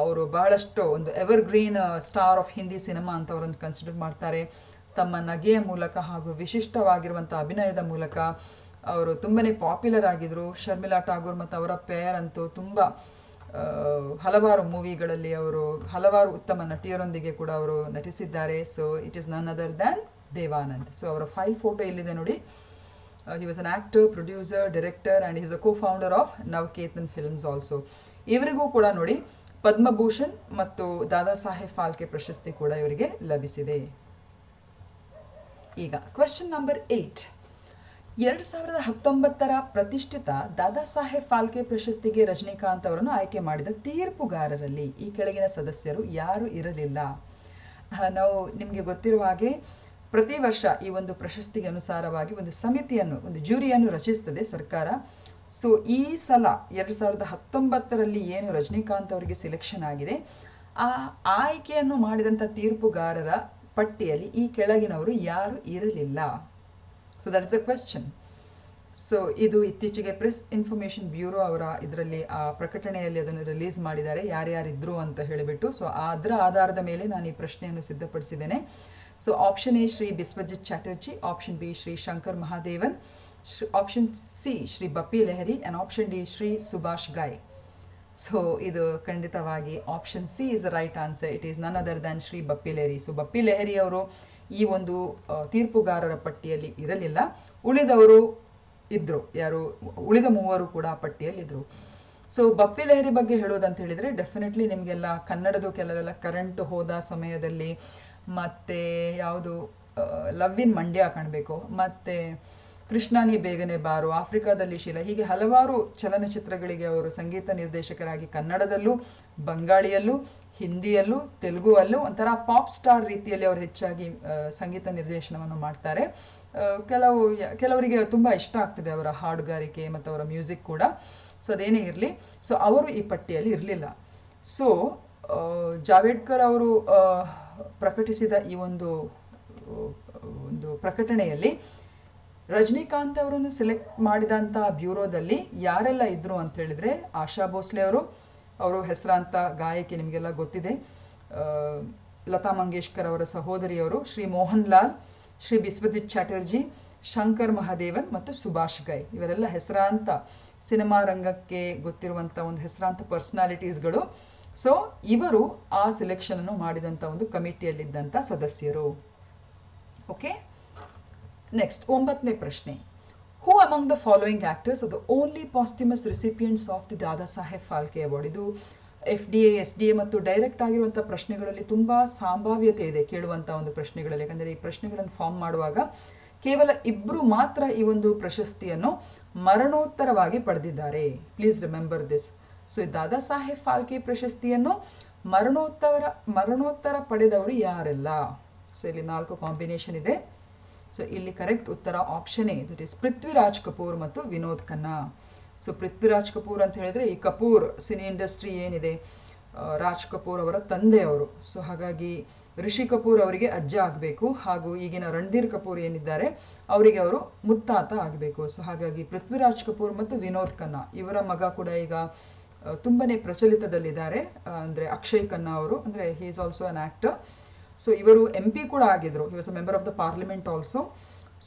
ಅವರು ಬಹಳಷ್ಟು ಒಂದು evergreen star of Hindi cinema ಅಂತ ಅವರನ್ನು ಕನ್ಸಿಡರ್ ಮಾಡ್ತಾರೆ. ತಮ್ಮ ನಗೆಯ ಮೂಲಕ ಹಾಗೂ ವಿಶಿಷ್ಟವಾಗಿರುವಂಥ ಅಭಿನಯದ ಮೂಲಕ ಅವರು ತುಂಬನೇ ಪಾಪ್ಯುಲರ್ ಆಗಿದ್ರು. ಶರ್ಮಿಳಾ ಠಾಗೂರ್ ಮತ್ತು ಅವರ ಪೇರ್ ಅಂತೂ ತುಂಬ ಹಲವಾರು ಮೂವಿಗಳಲ್ಲಿ ಅವರು ಹಲವಾರು ಉತ್ತಮ ನಟಿಯರೊಂದಿಗೆ ಕೂಡ ಅವರು ನಟಿಸಿದ್ದಾರೆ. So it is none other than Dev Anand. So ಅವರ ಫೈಲ್ ಫೋಟೋ ಇಲ್ಲಿದೆ ನೋಡಿ. He was an actor, producer, director and is a co-founder of Navketan films also. ಇವರಿಗೂ ಕೂಡ ನೋಡಿ ಪದ್ಮಭೂಷಣ್ ಮತ್ತು ದಾದಾ ಸಾಹೇಬ್ ಫಾಲ್ಕೆ ಪ್ರಶಸ್ತಿ ಕೂಡ ಇವರಿಗೆ ಲಭಿಸಿದೆ. ಈಗ ಕ್ವೆಶ್ಚನ್ ನಂಬರ್ 8. 2019ರ ಪ್ರತಿಷ್ಠಿತ ದಾದಾ ಸಾಹೇಬ್ ಫಾಲ್ಕೆ ಪ್ರಶಸ್ತಿಗೆ ರಜನಿಕಾಂತ್ ಅವರನ್ನು ಆಯ್ಕೆ ಮಾಡಿದ ತೀರ್ಪುಗಾರರಲ್ಲಿ ಈ ಕೆಳಗಿನ ಸದಸ್ಯರು ಯಾರು ಇರಲಿಲ್ಲ? ನಾವು ನಿಮಗೆ ಗೊತ್ತಿರುವ ಹಾಗೆ ಪ್ರತಿ ವರ್ಷ ಈ ಒಂದು ಪ್ರಶಸ್ತಿಗೆ ಅನುಸಾರವಾಗಿ ಒಂದು ಸಮಿತಿಯನ್ನು, ಒಂದು ಜ್ಯೂರಿಯನ್ನು ರಚಿಸುತ್ತದೆ ಸರ್ಕಾರ. ಸೊ ಈ ಸಲ 2019ರಲ್ಲಿ ಏನು ರಜನಿಕಾಂತ್ ಅವರಿಗೆ ಸೆಲೆಕ್ಷನ್ ಆಗಿದೆ, ಆ ಆಯ್ಕೆಯನ್ನು ಮಾಡಿದಂಥ ತೀರ್ಪುಗಾರರ ಪಟ್ಟಿಯಲ್ಲಿ ಈ ಕೆಳಗಿನವರು ಯಾರು ಇರಲಿಲ್ಲ? So that is a question. So ಇದು ಇತ್ತೀಚೆಗೆ ಪ್ರೆಸ್ ಇನ್ಫಾರ್ಮೇಷನ್ ಬ್ಯೂರೋ ಅವರ ಇದರಲ್ಲಿ ಆ ಪ್ರಕಟಣೆಯಲ್ಲಿ ಅದನ್ನು ರಿಲೀಸ್ ಮಾಡಿದ್ದಾರೆ, ಯಾರ್ಯಾರಿದ್ರು ಅಂತ ಹೇಳಿಬಿಟ್ಟು. ಸೊ ಅದರ ಆಧಾರದ ಮೇಲೆ ನಾನು ಈ ಪ್ರಶ್ನೆಯನ್ನು ಸಿದ್ಧಪಡಿಸಿದ್ದೇನೆ. So option A Shri Biswajit Chatterjee, option B Shri Shankar Mahadevan, option C Shri Bappi Lahiri and option D Shri Subhash Ghai. So ಇದು ಖಂಡಿತವಾಗಿ option C is a right answer. It is none other than Shri Bappi Lahiri. So Bappi Lahiri ಅವರು ಈ ಒಂದು ತೀರ್ಪುಗಾರರ ಪಟ್ಟಿಯಲ್ಲಿ ಇರಲಿಲ್ಲ. ಉಳಿದವರು ಇದ್ರು. ಯಾರು? ಉಳಿದ ಮೂವರು ಕೂಡ ಆ ಪಟ್ಟಿಯಲ್ಲಿ ಇದ್ರು. ಸೊ ಬಪ್ಪಿ ಲೆಹರಿ ಬಗ್ಗೆ ಹೇಳೋದಂತ ಹೇಳಿದರೆ ಡೆಫಿನೆಟ್ಲಿ ನಿಮಗೆಲ್ಲ ಕನ್ನಡದ ಕೆಲವೆಲ್ಲ ಕರೆಂಟ್ ಹೋದ ಸಮಯದಲ್ಲಿ, ಮತ್ತು ಯಾವುದು ಲವ್ ಇನ್ ಮಂಡ್ಯ ಕಾಣಬೇಕು, ಮತ್ತು ಕೃಷ್ಣ ನೀ ಬೇಗನೆ ಬಾರು, ಆಫ್ರಿಕಾದಲ್ಲಿ ಶೀಲ, ಹೀಗೆ ಹಲವಾರು ಚಲನಚಿತ್ರಗಳಿಗೆ ಅವರು ಸಂಗೀತ ನಿರ್ದೇಶಕರಾಗಿ ಕನ್ನಡದಲ್ಲೂ, ಬಂಗಾಳಿಯಲ್ಲೂ, ಹಿಂದಿಯಲ್ಲೂ, ತೆಲುಗುವಲ್ಲೂ ಒಂಥರ ಪಾಪ್ ಸ್ಟಾರ್ ರೀತಿಯಲ್ಲಿ ಅವರು ಹೆಚ್ಚಾಗಿ ಸಂಗೀತ ನಿರ್ದೇಶನವನ್ನು ಮಾಡ್ತಾರೆ. ಕೆಲವರಿಗೆ ತುಂಬ ಇಷ್ಟ ಆಗ್ತದೆ ಅವರ ಹಾಡುಗಾರಿಕೆ ಮತ್ತು ಅವರ ಮ್ಯೂಸಿಕ್ ಕೂಡ. ಸೊ ಅದೇನೇ ಇರಲಿ, ಸೊ ಅವರು ಈ ಪಟ್ಟಿಯಲ್ಲಿ ಇರಲಿಲ್ಲ. ಸೊ ಜಾವೇಡ್ಕರ್ ಅವರು ಪ್ರಕಟಿಸಿದ ಈ ಒಂದು ಪ್ರಕಟಣೆಯಲ್ಲಿ ರಜನಿಕಾಂತ್ ಅವರನ್ನು ಸೆಲೆಕ್ಟ್ ಮಾಡಿದಂಥ ಬ್ಯೂರೋದಲ್ಲಿ ಯಾರೆಲ್ಲ ಇದ್ರು ಅಂತ ಹೇಳಿದ್ರೆ, ಆಶಾ ಭೋಸ್ಲೆ ಅವರು ಹೆಸರಾಂತ ಗಾಯಕಿ, ನಿಮಗೆಲ್ಲ ಗೊತ್ತಿದೆ. ಲತಾ ಮಂಗೇಶ್ಕರ್ ಅವರ ಸಹೋದರಿಯವರು ಶ್ರೀ ಮೋಹನ್ ಲಾಲ್, ಶ್ರೀ ಬಿಸ್ವಜಿತ್ ಚಾಟರ್ಜಿ, ಶಂಕರ್ ಮಹಾದೇವನ್ ಮತ್ತು ಸುಭಾಷ್ ಗೈ. ಇವರೆಲ್ಲ ಹೆಸರಾಂತ ಸಿನಿಮಾ ರಂಗಕ್ಕೆ ಗೊತ್ತಿರುವಂಥ ಒಂದು ಹೆಸರಾಂತ ಪರ್ಸನಾಲಿಟೀಸ್ಗಳು. ಸೊ ಇವರು ಆ ಸೆಲೆಕ್ಷನ್ ಅನ್ನು ಮಾಡಿದಂಥ ಒಂದು ಕಮಿಟಿಯಲ್ಲಿದ್ದಂಥ ಸದಸ್ಯರು. ಓಕೆ, ನೆಕ್ಸ್ಟ್ 9ನೇ ಪ್ರಶ್ನೆ. Who among the following actors are the only posthumous recipients of the Dada Saheb Phalke award? ಇದು FDA, SDA ಮತ್ತು ಡೈರೆಕ್ಟ್ ಆಗಿರುವಂಥ ಪ್ರಶ್ನೆಗಳಲ್ಲಿ ತುಂಬ ಸಂಭಾವ್ಯತೆ ಇದೆ ಕೇಳುವಂಥ ಒಂದು ಪ್ರಶ್ನೆಗಳಲ್ಲಿ. ಯಾಕಂದರೆ ಈ ಪ್ರಶ್ನೆಗಳನ್ನು ಫಾರ್ಮ್ ಮಾಡುವಾಗ ಕೇವಲ ಇಬ್ಬರು ಮಾತ್ರ ಈ ಒಂದು ಪ್ರಶಸ್ತಿಯನ್ನು ಮರಣೋತ್ತರವಾಗಿ ಪಡೆದಿದ್ದಾರೆ. Please remember this. ಸೊ ದಾದಾ ಸಾಹೇಬ್ ಫಾಲ್ಕೆ ಪ್ರಶಸ್ತಿಯನ್ನು ಮರಣೋತ್ತರ ಪಡೆದವರು ಯಾರೆಲ್ಲ? ಸೊ ಇಲ್ಲಿ 4 ಕಾಂಬಿನೇಷನ್ ಇದೆ. ಸೊ ಇಲ್ಲಿ ಕರೆಕ್ಟ್ ಉತ್ತರ option A, that is Prithviraj Kapoor ಮತ್ತು ವಿನೋದ್ ಖನ್ನಾ. ಸೊ ಪೃಥ್ವಿರಾಜ್ ಕಪೂರ್ ಅಂತ ಹೇಳಿದ್ರೆ ಈ ಕಪೂರ್ ಸಿನಿ ಇಂಡಸ್ಟ್ರಿ ಏನಿದೆ, ರಾಜ್ ಕಪೂರ್ ಅವರ ತಂದೆಯವರು. ಸೊ ಹಾಗಾಗಿ ರಿಷಿ ಕಪೂರ್ ಅವರಿಗೆ ಅಜ್ಜ ಆಗಬೇಕು, ಹಾಗೂ ಈಗಿನ ರಣಧೀರ್ ಕಪೂರ್ ಏನಿದ್ದಾರೆ ಅವರಿಗೆ ಅವರು ಮುತ್ತಾತ ಆಗಬೇಕು. ಸೊ ಹಾಗಾಗಿ ಪೃಥ್ವಿರಾಜ್ ಕಪೂರ್ ಮತ್ತು ವಿನೋದ್ ಖನ್ನಾ ಇವರ ಮಗ ಕೂಡ ಈಗ ತುಂಬನೇ ಪ್ರಚಲಿತದಲ್ಲಿದ್ದಾರೆ. ಅಂದರೆ ಅಕ್ಷಯ್ ಖನ್ನಾ ಅವರು, ಅಂದರೆ he is also an actor. So ಇವರು MP ಕೂಡ ಆಗಿದ್ರು. He was a member of the parliament also.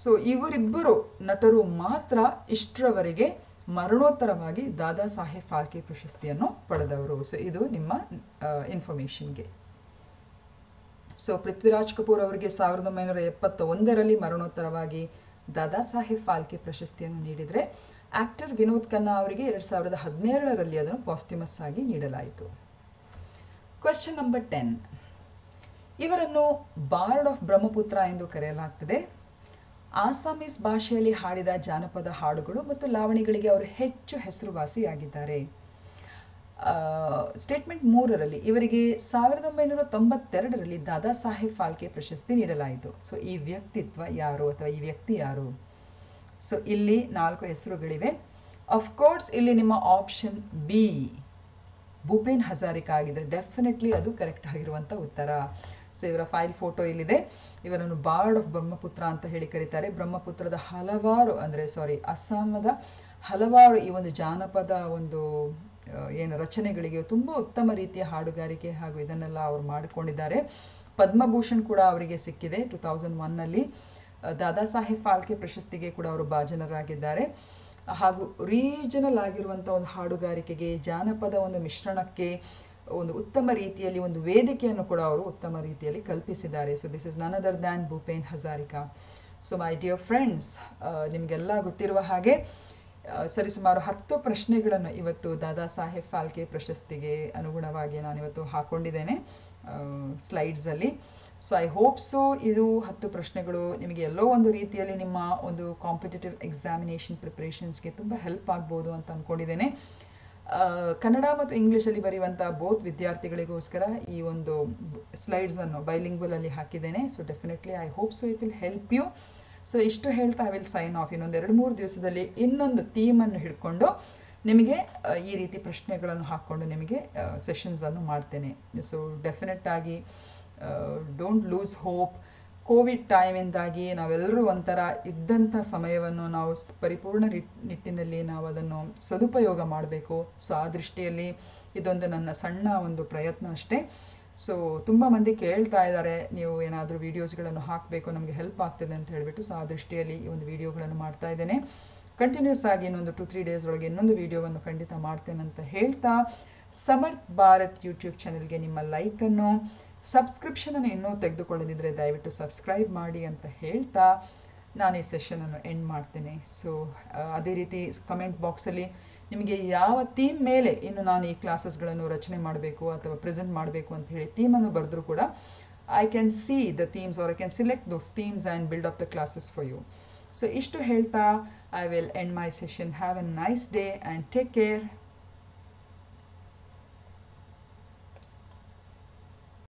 So ಇವರಿಬ್ಬರು ನಟರು ಮಾತ್ರ ಇಷ್ಟರವರೆಗೆ ಮರಣೋತ್ತರವಾಗಿ ದಾದಾ ಸಾಹೇಬ್ ಫಾಲ್ಕೆ ಪ್ರಶಸ್ತಿಯನ್ನು ಪಡೆದವರು. ಸೊ ಇದು ನಿಮ್ಮ ಇನ್ಫಾರ್ಮೇಷನ್ಗೆ. ಸೊ ಪೃಥ್ವಿರಾಜ್ ಕಪೂರ್ ಅವರಿಗೆ 1971ರಲ್ಲಿ ಮರಣೋತ್ತರವಾಗಿ ದಾದಾ ಸಾಹೇಬ್ ಫಾಲ್ಕೆ ಪ್ರಶಸ್ತಿಯನ್ನು ನೀಡಿದರೆ, ಆಕ್ಟರ್ ವಿನೋದ್ ಖನ್ನಾ ಅವರಿಗೆ 2017ರಲ್ಲಿ ಅದನ್ನು ಪಾಸ್ಟ್ಯೂಮಸ್ ಆಗಿ ನೀಡಲಾಯಿತು. Question number 10. ಇವರನ್ನು ಬಾರ್ಡ್ ಆಫ್ ಬ್ರಹ್ಮಪುತ್ರ ಎಂದು ಕರೆಯಲಾಗ್ತದೆ. ಆಸಾಮೀಸ್ ಭಾಷೆಯಲ್ಲಿ ಹಾಡಿದ ಜಾನಪದ ಹಾಡುಗಳು ಮತ್ತು ಲಾವಣಿಗಳಿಗೆ ಅವರು ಹೆಚ್ಚು ಹೆಸರುವಾಸಿಯಾಗಿದ್ದಾರೆ. ಸ್ಟೇಟ್ಮೆಂಟ್ 3ರಲ್ಲಿ ಇವರಿಗೆ 1992ರಲ್ಲಿ ದಾದಾ ಸಾಹೇಬ್ ಫಾಲ್ಕೆ ಪ್ರಶಸ್ತಿ ನೀಡಲಾಯಿತು. ಸೊ ಈ ವ್ಯಕ್ತಿತ್ವ ಯಾರು ಅಥವಾ ಈ ವ್ಯಕ್ತಿ ಯಾರು? ಸೊ ಇಲ್ಲಿ 4 ಹೆಸರುಗಳಿವೆ. ಅಫ್ಕೋರ್ಸ್ ಇಲ್ಲಿ ನಿಮ್ಮ ಆಪ್ಷನ್ ಬಿ ಭೂಪೇನ್ ಹಜಾರಿಕಾ ಆಗಿದ್ರೆ ಡೆಫಿನೆಟ್ಲಿ ಅದು ಕರೆಕ್ಟ್ ಆಗಿರುವಂಥ ಉತ್ತರ. ಸೊ ಇವರ ಫೈಲ್ ಫೋಟೋ ಇಲ್ಲಿದೆ. ಇವರನ್ನು ಬಾರ್ಡ್ ಆಫ್ ಬ್ರಹ್ಮಪುತ್ರ ಅಂತ ಹೇಳಿ ಕರೀತಾರೆ. ಬ್ರಹ್ಮಪುತ್ರದ ಹಲವಾರು ಅಸ್ಸಾಮದ ಹಲವಾರು ಈ ಒಂದು ಜಾನಪದ ಒಂದು ಏನು ರಚನೆಗಳಿಗೆ ತುಂಬ ಉತ್ತಮ ರೀತಿಯ ಹಾಡುಗಾರಿಕೆ ಹಾಗೂ ಇದನ್ನೆಲ್ಲ ಅವರು ಮಾಡಿಕೊಂಡಿದ್ದಾರೆ. ಪದ್ಮಭೂಷಣ್ ಕೂಡ ಅವರಿಗೆ ಸಿಕ್ಕಿದೆ 2001ನಲ್ಲಿ. ದಾದಾ ಸಾಹೇಬ್ ಫಾಲ್ಕೆ ಪ್ರಶಸ್ತಿಗೆ ಕೂಡ ಅವರು ಭಾಜನರಾಗಿದ್ದಾರೆ. ಹಾಗೂ ರೀಜನಲ್ ಆಗಿರುವಂಥ ಒಂದು ಹಾಡುಗಾರಿಕೆಗೆ, ಜಾನಪದ ಒಂದು ಮಿಶ್ರಣಕ್ಕೆ ಒಂದು ಉತ್ತಮ ರೀತಿಯಲ್ಲಿ ಒಂದು ವೇದಿಕೆಯನ್ನು ಕೂಡ ಅವರು ಉತ್ತಮ ರೀತಿಯಲ್ಲಿ ಕಲ್ಪಿಸಿದ್ದಾರೆ. So this is none other than Bhupen Hazarika. So my dear friends, ನಿಮಗೆಲ್ಲ ಗೊತ್ತಿರುವ ಹಾಗೆ ಸರಿಸುಮಾರು 10 ಪ್ರಶ್ನೆಗಳನ್ನು ಇವತ್ತು ದಾದಾ ಸಾಹೇಬ್ ಫಾಲ್ಕೆ ಪ್ರಶಸ್ತಿಗೆ ಅನುಗುಣವಾಗಿ ನಾನಿವತ್ತು ಹಾಕ್ಕೊಂಡಿದ್ದೇನೆ ಸ್ಲೈಡ್ಸಲ್ಲಿ. ಸೊ ಐ ಹೋಪ್ ಸೊ ಇದು 10 ಪ್ರಶ್ನೆಗಳು ನಿಮಗೆ ಎಲ್ಲೋ ಒಂದು ರೀತಿಯಲ್ಲಿ ನಿಮ್ಮ ಒಂದು ಕಾಂಪಿಟೇಟಿವ್ ಎಕ್ಸಾಮಿನೇಷನ್ ಪ್ರಿಪ್ರೇಷನ್ಸ್ಗೆ ತುಂಬ ಹೆಲ್ಪ್ ಆಗ್ಬೋದು ಅಂತ ಅಂದ್ಕೊಂಡಿದ್ದೇನೆ. ಕನ್ನಡ ಮತ್ತು ಇಂಗ್ಲೀಷಲ್ಲಿ ಬರೆಯುವಂಥ ಬೋತ್ ವಿದ್ಯಾರ್ಥಿಗಳಿಗೋಸ್ಕರ ಈ ಒಂದು ಸ್ಲೈಡ್ಸನ್ನು ಬೈಲಿಂಗ್ವಲಲ್ಲಿ ಹಾಕಿದ್ದೇನೆ. So definitely I hope so it will help you. So ಇಷ್ಟು ಹೇಳ್ತಾ ಐ ವಿಲ್ ಸೈನ್ ಆಫ್. ಇನ್ನೊಂದು 2-3 ದಿವಸದಲ್ಲಿ ಇನ್ನೊಂದು ಥೀಮನ್ನು ಹಿಡ್ಕೊಂಡು ನಿಮಗೆ ಈ ರೀತಿ ಪ್ರಶ್ನೆಗಳನ್ನು ಹಾಕ್ಕೊಂಡು ನಿಮಗೆ ಸೆಷನ್ಸನ್ನು ಮಾಡ್ತೇನೆ. ಸೊ ಡೆಫಿನೆಟ್ ಆಗಿ ಡೋಂಟ್ ಲೂಸ್ ಹೋಪ್. ಕೋವಿಡ್ ಟೈಮಿಂದಾಗಿ ನಾವೆಲ್ಲರೂ ಒಂಥರ ಇದ್ದಂಥ ಸಮಯವನ್ನು ನಾವು ಪರಿಪೂರ್ಣ ನಿಟ್ಟಿನಲ್ಲಿ ನಾವು ಅದನ್ನು ಸದುಪಯೋಗ ಮಾಡಬೇಕು. ಸೊ ಆ ದೃಷ್ಟಿಯಲ್ಲಿ ಇದೊಂದು ನನ್ನ ಸಣ್ಣ ಒಂದು ಪ್ರಯತ್ನ ಅಷ್ಟೇ. ಸೊ ತುಂಬ ಮಂದಿ ಕೇಳ್ತಾ ಇದ್ದಾರೆ, ನೀವು ಏನಾದರೂ ವೀಡಿಯೋಸ್ಗಳನ್ನು ಹಾಕಬೇಕು, ನಮಗೆ ಹೆಲ್ಪ್ ಆಗ್ತದೆ ಅಂತ ಹೇಳಿಬಿಟ್ಟು. ಸೊ ಆ ದೃಷ್ಟಿಯಲ್ಲಿ ಈ ಒಂದು ವೀಡಿಯೋಗಳನ್ನು ಮಾಡ್ತಾ ಇದ್ದೇನೆ. ಕಂಟಿನ್ಯೂಸ್ ಆಗಿ ಇನ್ನೊಂದು 2-3 ಡೇಸ್ ಒಳಗೆ ಇನ್ನೊಂದು ವೀಡಿಯೋವನ್ನು ಖಂಡಿತ ಮಾಡ್ತೇನೆ ಅಂತ ಹೇಳ್ತಾ, ಸಮರ್ಥ್ ಭಾರತ್ ಯೂಟ್ಯೂಬ್ ಚಾನೆಲ್ಗೆ ನಿಮ್ಮ ಲೈಕನ್ನು, ಸಬ್ಸ್ಕ್ರಿಪ್ಷನನ್ನು ಇನ್ನೂ ತೆಗೆದುಕೊಳ್ಳದಿದ್ದರೆ ದಯವಿಟ್ಟು ಸಬ್ಸ್ಕ್ರೈಬ್ ಮಾಡಿ ಅಂತ ಹೇಳ್ತಾ ನಾನು ಈ ಸೆಷನನ್ನು ಎಂಡ್ ಮಾಡ್ತೇನೆ. ಸೊ ಅದೇ ರೀತಿ ಕಮೆಂಟ್ ಬಾಕ್ಸಲ್ಲಿ ನಿಮಗೆ ಯಾವ ಥೀಮ್ ಮೇಲೆ ಇನ್ನು ನಾನು ಈ ಕ್ಲಾಸಸ್ಗಳನ್ನು ರಚನೆ ಮಾಡಬೇಕು ಅಥವಾ ಪ್ರೆಸೆಂಟ್ ಮಾಡಬೇಕು ಅಂತ ಹೇಳಿ ಥೀಮನ್ನು ಬರೆದ್ರೂ ಕೂಡ I can see the themes or I can select those themes and build up the classes for you. So ಇಷ್ಟು ಹೇಳ್ತಾ I will end my session. Have a nice day and take care.